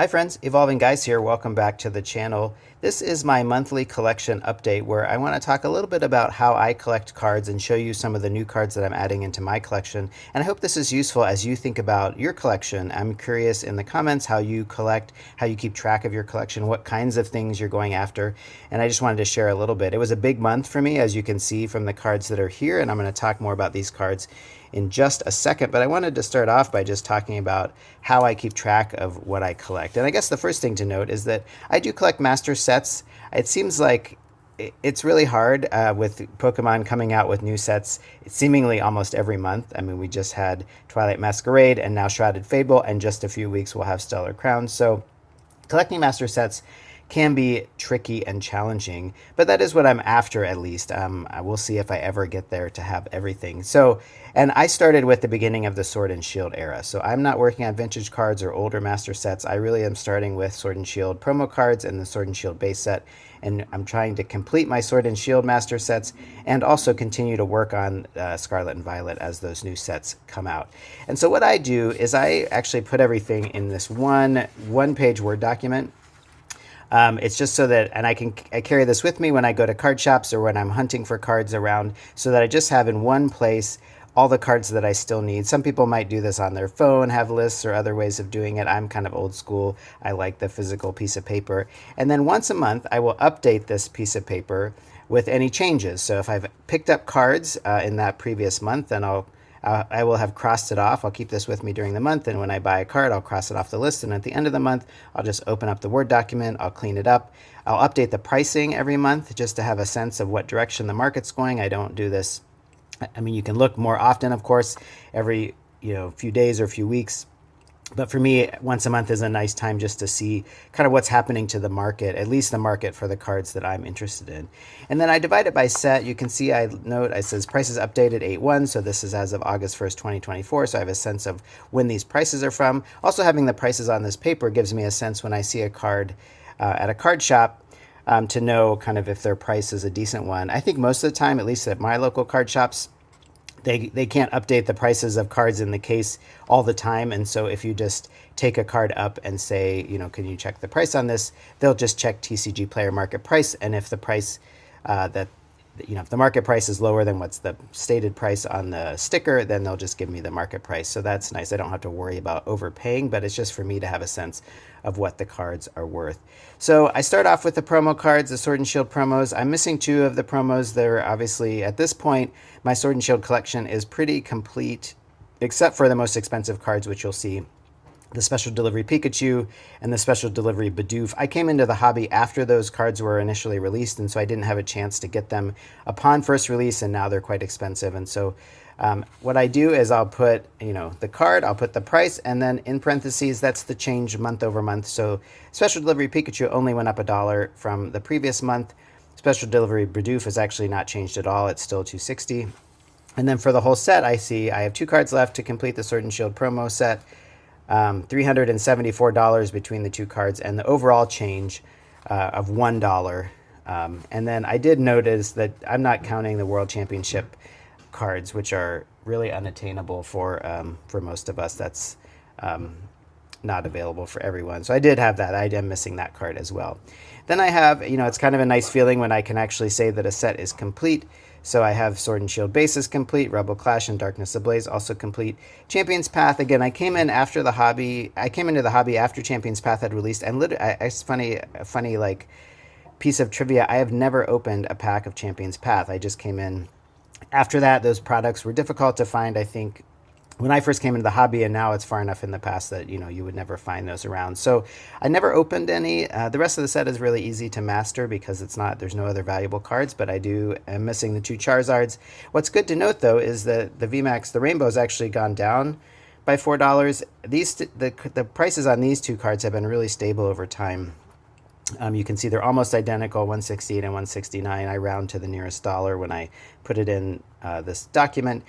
Hi friends, Evolving Guys here. Welcome back to the channel. This is my monthly collection update where I want to talk a little bit about how I collect cards and show you some of the new cards that I'm adding into my collection. And I hope this is useful as you think about your collection. I'm curious in the comments how you collect, how you keep track of your collection, what kinds of things you're going after. And I just wanted to share a little bit. It was a big month for me, as you can see from the cards that are here, and I'm going to talk more about these cards in just a second, but I wanted to start off by just talking about how I keep track of what I collect. And I guess the first thing to note is that I do collect master sets. It seems like it's really hard with Pokemon coming out with new sets seemingly almost every month. I mean, we just had Twilight Masquerade and now Shrouded Fable, and just a few weeks we'll have Stellar Crown. So collecting master sets can be tricky and challenging, but that is what I'm after, at least. I will see if I ever get there to have everything. So, and I started with the beginning of the Sword and Shield era. So I'm not working on vintage cards or older master sets. I really am starting with Sword and Shield promo cards and the Sword and Shield base set. And I'm trying to complete my Sword and Shield master sets and also continue to work on Scarlet and Violet as those new sets come out. And so what I do is I actually put everything in this one-page Word document. It's just so that, and I carry this with me when I go to card shops or when I'm hunting for cards around, so that I just have in one place all the cards that I still need. Some people might do this on their phone, have lists or other ways of doing it. I'm kind of old school. I like the physical piece of paper. And then once a month, I will update this piece of paper with any changes. So if I've picked up cards in that previous month, then I will have crossed it off. I'll keep this with me during the month, and when I buy a card, I'll cross it off the list, and at the end of the month, I'll just open up the Word document, I'll clean it up. I'll update the pricing every month just to have a sense of what direction the market's going. I don't do this, I mean, you can look more often, of course, every few days or few weeks. But for me, once a month is a nice time just to see kind of what's happening to the market, at least the market for the cards that I'm interested in. And then I divide it by set. You can see I says prices updated 8/1, so this is as of August 1st, 2024, so I have a sense of when these prices are from. Also, having the prices on this paper gives me a sense when I see a card at a card shop to know kind of if their price is a decent one. I think most of the time, at least at my local card shops, they can't update the prices of cards in the case all the time. And so if you just take a card up and say, can you check the price on this? They'll just check TCG Player market price. And if the price if the market price is lower than what's the stated price on the sticker, then they'll just give me the market price. So that's nice. I don't have to worry about overpaying, but it's just for me to have a sense of what the cards are worth. So I start off with the promo cards, the Sword and Shield promos. I'm missing two of the promos. They're obviously, at this point, my Sword and Shield collection is pretty complete, except for the most expensive cards, which you'll see. The Special Delivery Pikachu and the Special Delivery Bidoof. I came into the hobby after those cards were initially released, and so I didn't have a chance to get them upon first release, and now they're quite expensive. And so what I do is I'll put, the card, I'll put the price, and then in parentheses, that's the change month over month. So Special Delivery Pikachu only went up $1 from the previous month. Special Delivery Bidoof has actually not changed at all. It's still $2.60. And then for the whole set, I have two cards left to complete the Sword and Shield promo set. $374 between the two cards, and the overall change of $1. And then I did notice that I'm not counting the World Championship cards, which are really unattainable for most of us. That's not available for everyone. So I did have that. I am missing that card as well. Then I have, it's kind of a nice feeling when I can actually say that a set is complete. So I have Sword and Shield bases complete, Rebel Clash and Darkness Ablaze also complete. Champion's Path, again, I came into the hobby after Champion's Path had released, and it's funny like piece of trivia, I have never opened a pack of Champion's Path. I just came in after that. Those products were difficult to find, I think, when I first came into the hobby, and now it's far enough in the past that, you would never find those around. So I never opened any. The rest of the set is really easy to master because there's no other valuable cards, but I am missing the two Charizards. What's good to note, though, is that the VMAX, the Rainbow's actually gone down by $4. The prices on these two cards have been really stable over time. You can see they're almost identical, 168 and 169. I round to the nearest dollar when I put it in this document.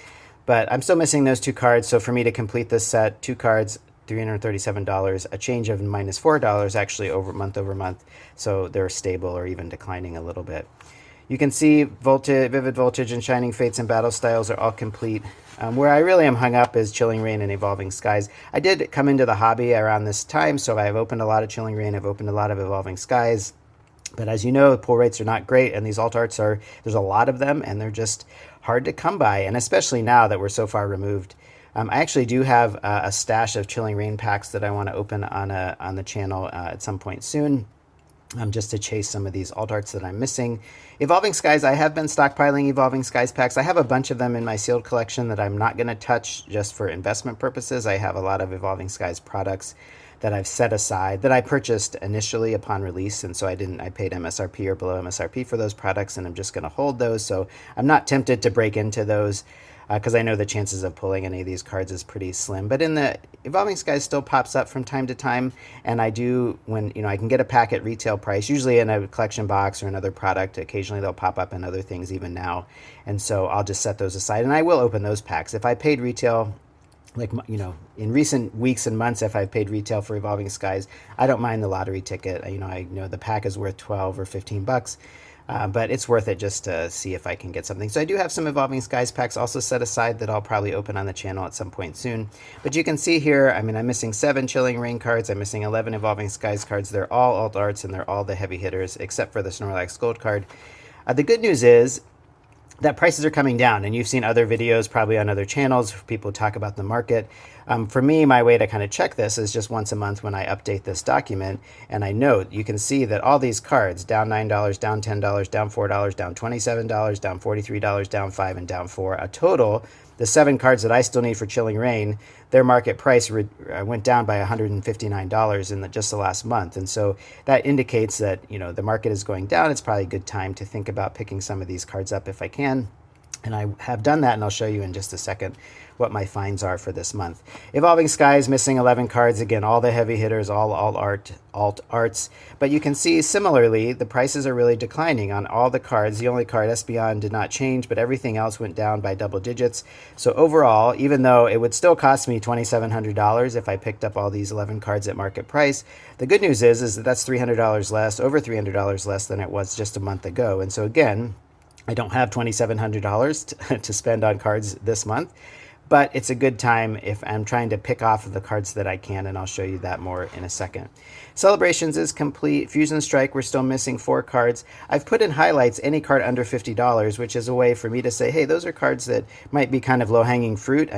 But I'm still missing those two cards, so for me to complete this set, two cards, $337, a change of minus $4 actually over month, so they're stable or even declining a little bit. You can see Vivid Voltage and Shining Fates and Battle Styles are all complete. Where I really am hung up is Chilling Reign and Evolving Skies. I did come into the hobby around this time, so I've opened a lot of Chilling Reign, I've opened a lot of Evolving Skies. But as you know, pull rates are not great, and these alt arts there's a lot of them, and they're just hard to come by, and especially now that we're so far removed. I actually do have a stash of Chilling Reign packs that I want to open on the channel at some point soon. Just to chase some of these alt arts that I'm missing. Evolving Skies, I have been stockpiling Evolving Skies packs. I have a bunch of them in my sealed collection that I'm not going to touch just for investment purposes. I have a lot of Evolving Skies products that I've set aside that I purchased initially upon release, and so I paid MSRP or below MSRP for those products, and I'm just going to hold those. So I'm not tempted to break into those because I know the chances of pulling any of these cards is pretty slim. But in the Evolving Skies still pops up from time to time, and I do, when I can get a pack at retail price, usually in a collection box or another product. Occasionally they'll pop up in other things even now, and so I'll just set those aside, and I will open those packs. If I paid retail, like, in recent weeks and months, if I've paid retail for Evolving Skies, I don't mind the lottery ticket. I know the pack is worth 12 or 15 bucks. But it's worth it just to see if I can get something. So I do have some Evolving Skies packs also set aside that I'll probably open on the channel at some point soon. But you can see here, I'm missing 7 Chilling Reign cards. I'm missing 11 Evolving Skies cards. They're all alt arts, and they're all the heavy hitters, except for the Snorlax Gold card. The good news is that prices are coming down, and you've seen other videos probably on other channels. People talk about the market. For me, my way to kind of check this is just once a month when I update this document, and I note, you can see that all these cards, down $9, down $10, down $4, down $27, down $43, down $5, and down $4. A total, the 7 cards that I still need for Chilling Reign, their market price went down by $159 in just the last month. And so that indicates that, the market is going down. It's probably a good time to think about picking some of these cards up if I can. And I have done that, and I'll show you in just a second what my finds are for this month. Evolving Skies, missing 11 cards. Again, all the heavy hitters, all alt arts. But you can see, similarly, the prices are really declining on all the cards. The only card, Espeon, did not change, but everything else went down by double digits. So overall, even though it would still cost me $2,700 if I picked up all these 11 cards at market price, the good news is that that's $300 less, over $300 less than it was just a month ago. And so again, I don't have $2,700 to spend on cards this month, but it's a good time if I'm trying to pick off of the cards that I can, and I'll show you that more in a second. Celebrations is complete. Fusion Strike, we're still missing 4 cards. I've put in highlights any card under $50, which is a way for me to say, hey, those are cards that might be kind of low-hanging fruit.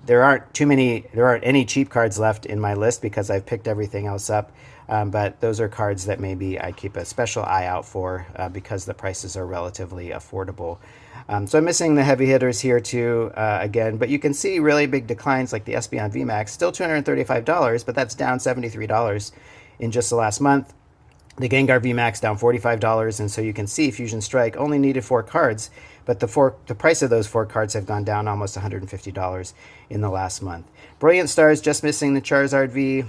There aren't any cheap cards left in my list because I've picked everything else up. But those are cards that maybe I keep a special eye out for because the prices are relatively affordable. So I'm missing the heavy hitters here too, again, but you can see really big declines like the Espeon VMAX, still $235, but that's down $73 in just the last month. The Gengar VMAX down $45, and so you can see Fusion Strike only needed 4 cards, but the price of those 4 cards have gone down almost $150 in the last month. Brilliant Stars, just missing the Charizard V.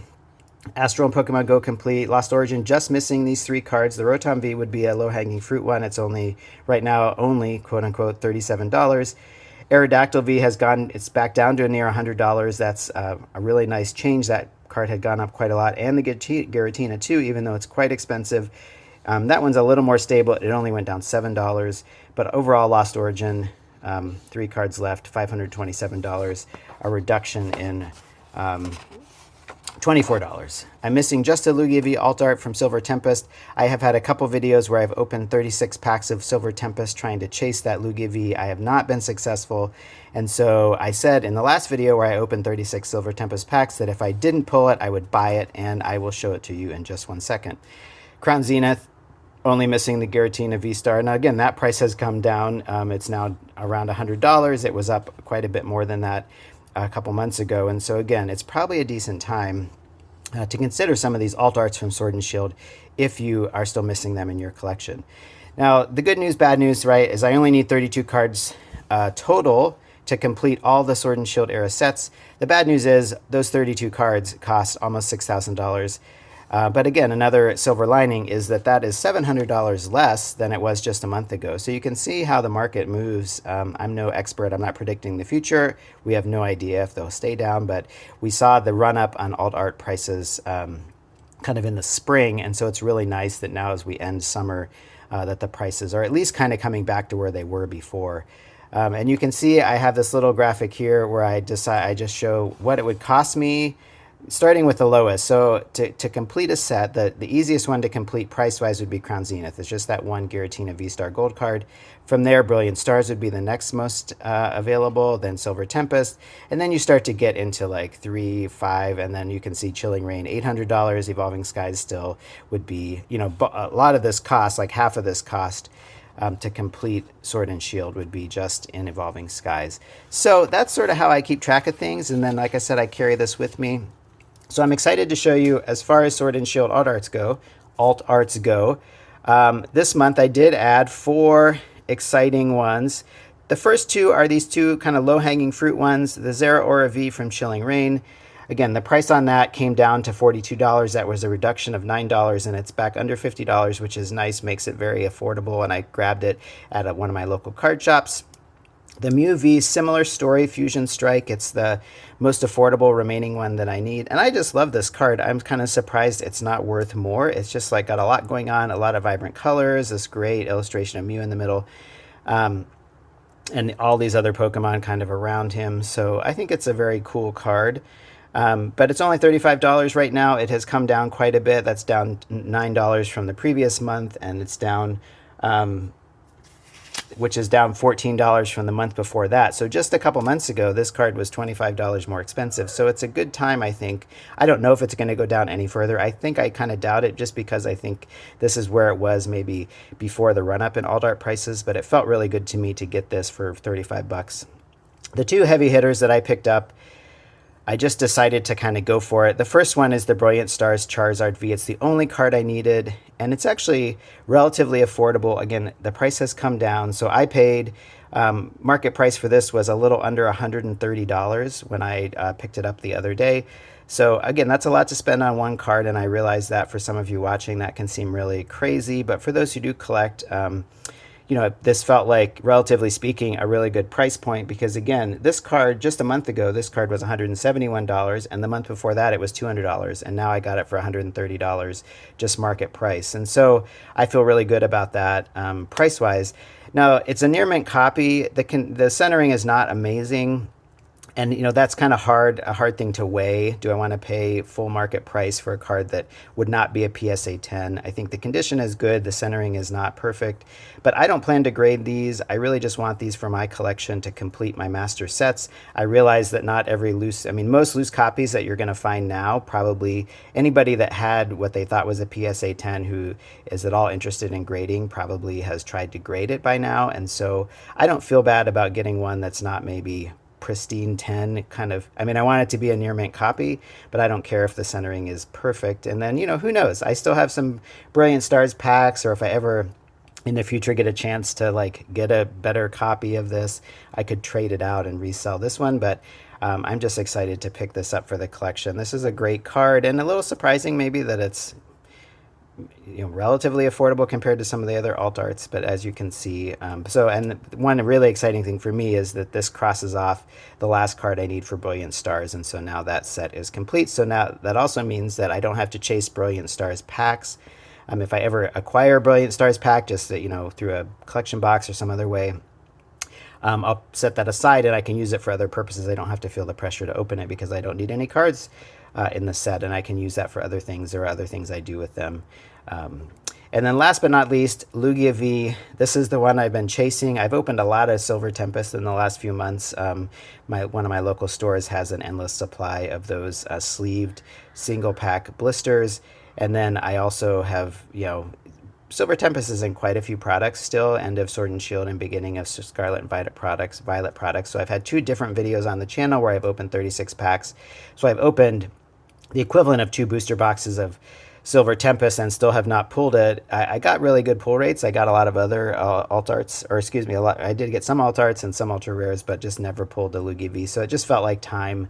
Astral and Pokemon Go Complete. Lost Origin, just missing these 3 cards. The Rotom V would be a low-hanging fruit one. It's only, right now, only, quote-unquote, $37. Aerodactyl V has gone, it's back down to near $100. That's a really nice change. That card had gone up quite a lot. And the Giratina, too, even though it's quite expensive. That one's a little more stable. It only went down $7. But overall, Lost Origin, 3 cards left, $527. A reduction in $24. I'm missing just a Lugia V Alt Art from Silver Tempest. I have had a couple videos where I've opened 36 packs of Silver Tempest trying to chase that Lugia V. I have not been successful. And so I said in the last video where I opened 36 Silver Tempest packs that if I didn't pull it, I would buy it, and I will show it to you in just one second. Crown Zenith, only missing the Giratina V-Star. Now again, that price has come down. It's now around $100. It was up quite a bit more than that a couple months ago, and so again, it's probably a decent time to consider some of these alt arts from Sword and Shield if you are still missing them in your collection. Now, the good news, bad news, right, is I only need 32 cards total to complete all the Sword and Shield era sets. The bad news is those 32 cards cost almost $6,000. But again, another silver lining is that is $700 less than it was just a month ago. So you can see how the market moves. I'm no expert. I'm not predicting the future. We have no idea if they'll stay down, but we saw the run up on alt art prices kind of in the spring. And so it's really nice that now as we end summer, that the prices are at least kind of coming back to where they were before. And you can see I have this little graphic here where I just show what it would cost me starting with the lowest. So to complete a set, the easiest one to complete price-wise would be Crown Zenith. It's just that one Giratina V-Star Gold card. From there, Brilliant Stars would be the next most available, then Silver Tempest. And then you start to get into like 3, 5, and then you can see Chilling Reign, $800. Evolving Skies still would be, you know, a lot of this cost, like half of this cost, to complete Sword and Shield would be just in Evolving Skies. So that's sort of how I keep track of things. And then, like I said, I carry this with me. So I'm excited to show you, as far as Sword and Shield alt arts go. This month I did add 4 exciting ones. The first 2 are these 2 kind of low-hanging fruit ones. The Zera Aura V from Chilling Reign. Again, the price on that came down to $42. That was a reduction of $9, and it's back under $50, which is nice, makes it very affordable, and I grabbed it at one of my local card shops. The Mew V, similar story, Fusion Strike. It's the most affordable remaining one that I need. And I just love this card. I'm kind of surprised it's not worth more. It's just like got a lot going on, a lot of vibrant colors, this great illustration of Mew in the middle, and all these other Pokemon kind of around him. So I think it's a very cool card. But it's only $35 right now. It has come down quite a bit. That's down $9 from the previous month, and it's down, which is down $14 from the month before that. So just a couple months ago, this card was $25 more expensive. So it's a good time, I think. I don't know if it's going to go down any further. I think I kind of doubt it, just because I think this is where it was maybe before the run-up in alt art prices. But it felt really good to me to get this for 35 bucks. The 2 heavy hitters that I picked up, I just decided to kind of go for it. The first one is the Brilliant Stars Charizard V. It's the only card I needed, and it's actually relatively affordable. Again, the price has come down, so I paid, market price for this was a little under $130 when I picked it up the other day. So again, that's a lot to spend on one card, and I realize that for some of you watching, that can seem really crazy, but for those who do collect, you know, this felt like, relatively speaking, a really good price point, because again, this card, just a month ago, this card was $171, and the month before that it was $200, and now I got it for $130, just market price. And so I feel really good about that price-wise. Now, it's a near mint copy. The centering is not amazing. And, you know, that's kind of a hard thing to weigh. Do I want to pay full market price for a card that would not be a PSA 10? I think the condition is good. The centering is not perfect. But I don't plan to grade these. I really just want these for my collection to complete my master sets. I realize that not every most loose copies that you're going to find now, probably anybody that had what they thought was a PSA 10 who is at all interested in grading probably has tried to grade it by now. And so I don't feel bad about getting one that's not maybe pristine 10 kind of. I mean, I want it to be a near mint copy, but I don't care if the centering is perfect. And then, you know, who knows? I still have some Brilliant Stars packs, or if I ever in the future get a chance to like get a better copy of this, I could trade it out and resell this one. But I'm just excited to pick this up for the collection. This is a great card, and a little surprising maybe that it's, you know, relatively affordable compared to some of the other alt arts, but as you can see, and one really exciting thing for me is that this crosses off the last card I need for Brilliant Stars, and so now that set is complete. So now that also means that I don't have to chase Brilliant Stars packs. If I ever acquire a Brilliant Stars pack, just you know, through a collection box or some other way, I'll set that aside and I can use it for other purposes. I don't have to feel the pressure to open it because I don't need any cards in the set, and I can use that for other things. There are other things I do with them. And then last but not least, Lugia V. This is the one I've been chasing. I've opened a lot of Silver Tempest in the last few months. One of my local stores has an endless supply of those sleeved single pack blisters. And then I also have, you know, Silver Tempest is in quite a few products still, end of Sword and Shield and beginning of Scarlet and Violet products. So I've had 2 different videos on the channel where I've opened 36 packs. So I've opened the equivalent of 2 booster boxes of Silver Tempest and still have not pulled it. I got really good pull rates. I got a lot of other alt arts, or excuse me, I did get some alt arts and some ultra rares, but just never pulled the Lugia V. So it just felt like time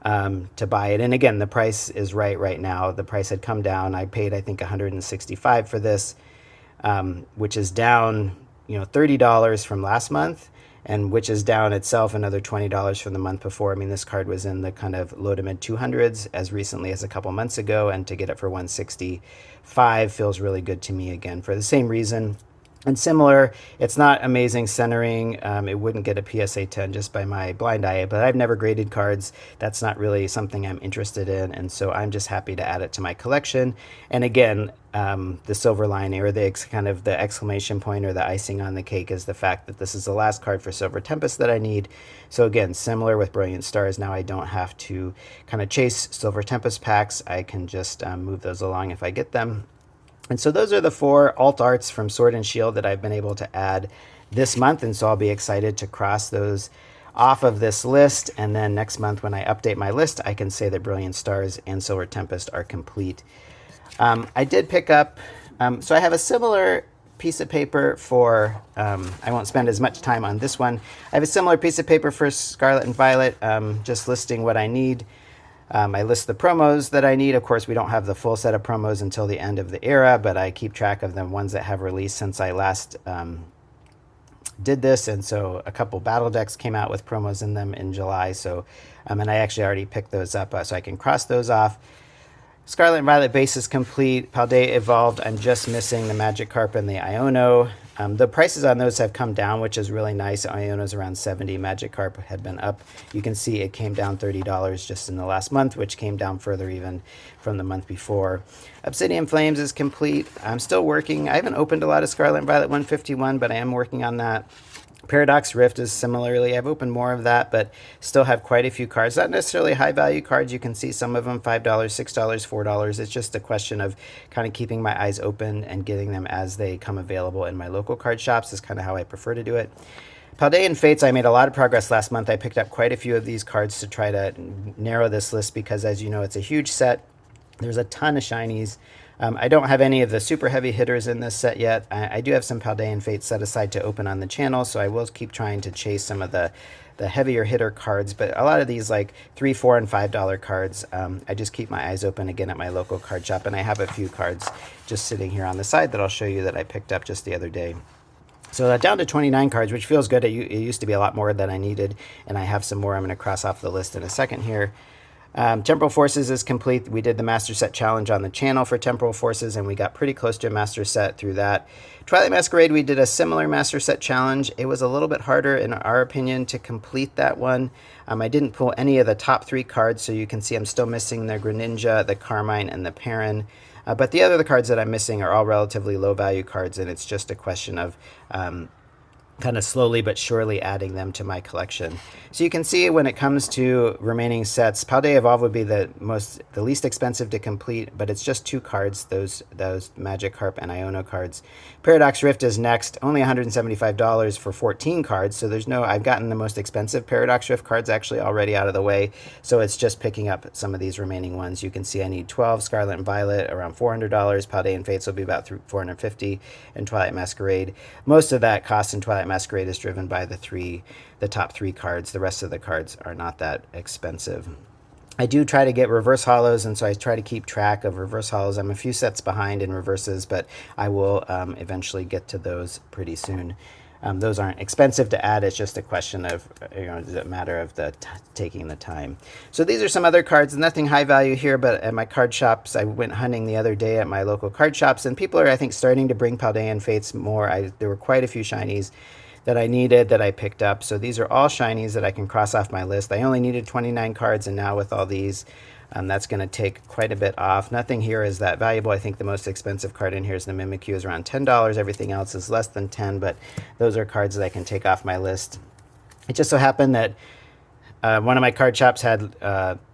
to buy it. And again, the price is right now. The price had come down. I paid, I think, $165 for this, which is down, you know, $30 from last month, and which is down itself another $20 from the month before. I mean, this card was in the kind of low to mid 200s as recently as a couple months ago, and to get it for $165 feels really good to me, again, for the same reason. And similar, it's not amazing centering. It wouldn't get a PSA 10 just by my blind eye, but I've never graded cards. That's not really something I'm interested in, and so I'm just happy to add it to my collection. And again, the silver lining, or the kind of the exclamation point or the icing on the cake, is the fact that this is the last card for Silver Tempest that I need. So again, similar with Brilliant Stars, now I don't have to kind of chase Silver Tempest packs. I can just move those along if I get them. And so those are the 4 alt arts from Sword and Shield that I've been able to add this month, and so I'll be excited to cross those off of this list, and then next month when I update my list, I can say that Brilliant Stars and Silver Tempest are complete. I did pick up, so I have a similar piece of paper for, I won't spend as much time on this one. I have a similar piece of paper for Scarlet and Violet, just listing what I need. I list the promos that I need. Of course, we don't have the full set of promos until the end of the era, but I keep track of the ones that have released since I last did this. And so a couple battle decks came out with promos in them in July. So, and I actually already picked those up, so I can cross those off. Scarlet and Violet base is complete. Paldea Evolved, I'm just missing the Magikarp and the Iono. The prices on those have come down, which is really nice. Iono's around 70. Magikarp had been up. You can see it came down $30 just in the last month, which came down further even from the month before. Obsidian Flames is complete. I'm still working. I haven't opened a lot of Scarlet and Violet 151, but I am working on that. Paradox Rift is similarly, I've opened more of that, but still have quite a few cards. Not necessarily high value cards. You can see some of them $5, $6, $4. It's just a question of kind of keeping my eyes open and getting them as they come available in my local card shops is kind of how I prefer to do it. Paldean Fates, I made a lot of progress last month. I picked up quite a few of these cards to try to narrow this list because, as you know, it's a huge set. There's a ton of shinies. I don't have any of the super heavy hitters in this set yet. I do have some Paldean Fates set aside to open on the channel, so I will keep trying to chase some of the heavier hitter cards, but a lot of these like $3, $4, and $5 cards, I just keep my eyes open again at my local card shop, and I have a few cards just sitting here on the side that I'll show you that I picked up just the other day. So down to 29 cards, which feels good. It used to be a lot more than I needed, and I have some more I'm going to cross off the list in a second here. Temporal Forces is complete. We did the Master Set Challenge on the channel for Temporal Forces, and we got pretty close to a Master Set through that. Twilight Masquerade, we did a similar Master Set Challenge. It was a little bit harder, in our opinion, to complete that one. I didn't pull any of the top 3 cards, so you can see I'm still missing the Greninja, the Carmine, and the Perrin. But the other cards that I'm missing are all relatively low-value cards, and it's just a question of kind of slowly but surely adding them to my collection. So you can see when it comes to remaining sets, Paldea Evolve would be the least expensive to complete, but it's just 2 cards, those Magikarp and Iono cards. Paradox Rift is next, only $175 for 14 cards, so I've gotten the most expensive Paradox Rift cards actually already out of the way, so it's just picking up some of these remaining ones. You can see I need 12, Scarlet and Violet around $400, Paldean Fates will be about $450, and Twilight Masquerade. Most of that cost in Twilight Masquerade is driven by the top 3 cards. The rest of the cards are not that expensive. I do try to get reverse hollows, and so I try to keep track of reverse hollows. I'm a few sets behind in reverses, but I will eventually get to those pretty soon. Those aren't expensive to add. It's just a question of, it's a matter of taking the time. So these are some other cards. Nothing high value here, but at my card shops, I went hunting the other day at my local card shops, and people are, I think, starting to bring Paldean Fates more. There were quite a few shinies that I needed that I picked up. So these are all shinies that I can cross off my list. I only needed 29 cards, and now with all these, that's going to take quite a bit off. Nothing here is that valuable. I think the most expensive card in here is the Mimikyu, is around $10. Everything else is less than 10, but those are cards that I can take off my list. It just so happened that one of my card shops had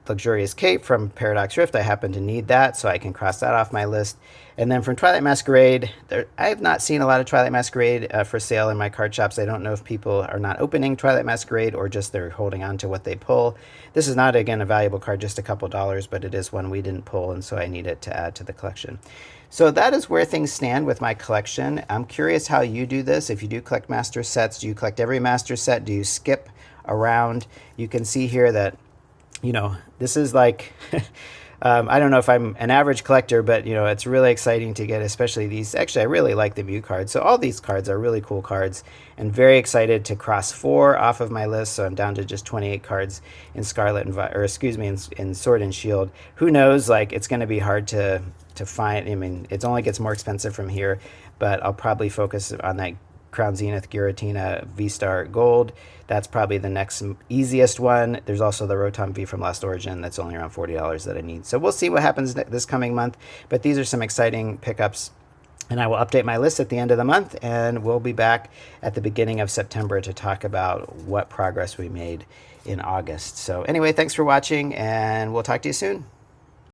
Luxurious Cape from Paradox Rift. I happen to need that, so I can cross that off my list. And then from Twilight Masquerade, I have not seen a lot of Twilight Masquerade for sale in my card shops. I don't know if people are not opening Twilight Masquerade or just they're holding on to what they pull. This is not, again, a valuable card, just a couple dollars, but it is one we didn't pull, and so I need it to add to the collection. So that is where things stand with my collection. I'm curious how you do this. If you do collect master sets, do you collect every master set? Do you skip around? You can see here that, this is like... I don't know if I'm an average collector, but, it's really exciting to get, especially these. Actually, I really like the Mew cards. So all these cards are really cool cards, and very excited to cross 4 off of my list. So I'm down to just 28 cards in Scarlet in Sword and Shield. Who knows? Like, it's going to be hard to to find. I mean, it only gets more expensive from here, but I'll probably focus on that Crown Zenith Giratina V-Star Gold. That's probably the next easiest one. There's also the Rotom V from Last Origin that's only around $40 that I need. So we'll see what happens this coming month, but these are some exciting pickups. And I will update my list at the end of the month, and we'll be back at the beginning of September to talk about what progress we made in August. So anyway, thanks for watching, and we'll talk to you soon.